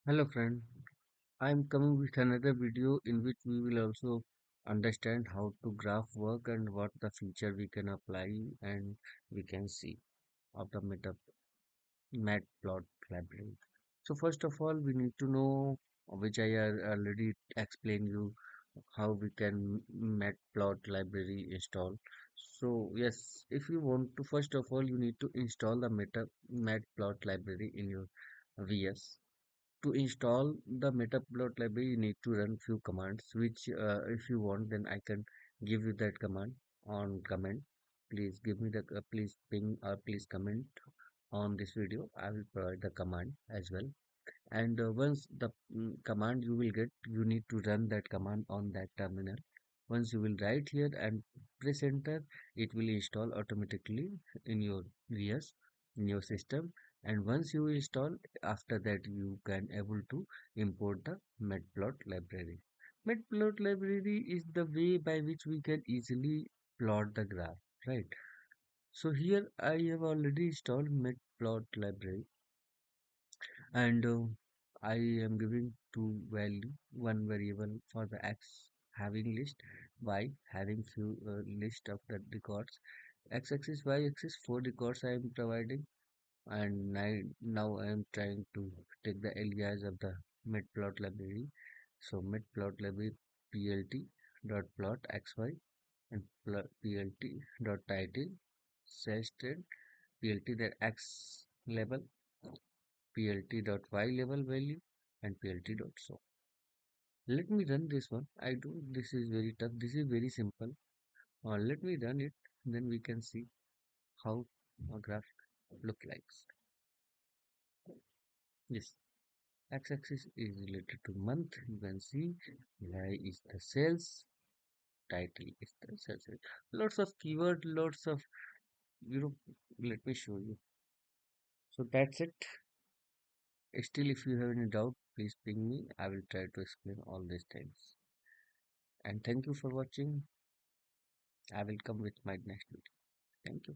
Hello friend, I am coming with another video in which we will also understand how to graph work and what the feature we can apply and we can see of the Matplot library. So first of all, we need to know, which I already explained you, how we can Matplot library install. So yes, if you want to, first of all, you need to install the Matplot library in your VS. To install the Matplotlib library, you need to run few commands, which if you want, then I can give you that command on comment. Please give me the please ping or please comment on this video. I will provide the command as well. And once the command you will get, you need to run that command on that terminal. Once you will write here and press enter, it will install automatically in your VS, in your system. And once you install, after that you can able to import the Matplot library. Matplot library is the way by which we can easily plot the graph, right? So here I have already installed Matplot library, and I am giving two value, one variable for the x having list, y having few list of the records, x-axis, y-axis, four records I am providing, and now I am trying to take the alias of the matplot library. So matplot library plt dot plot xy and plt dot title slash string plt that x level plt.y level value and plt.show. Let me run this one. I don't, this is very tough. This is very simple. Let me run it. Then we can see how a graph look like. Yes, x-axis is related to month. You can see y is the sales. Title is the sales. Lots of keyword, lots of, you know, let me show you. So that's it. Still, if you have any doubt, please ping me. I will try to explain all these things. And thank you for watching. I will come with my next video. Thank you.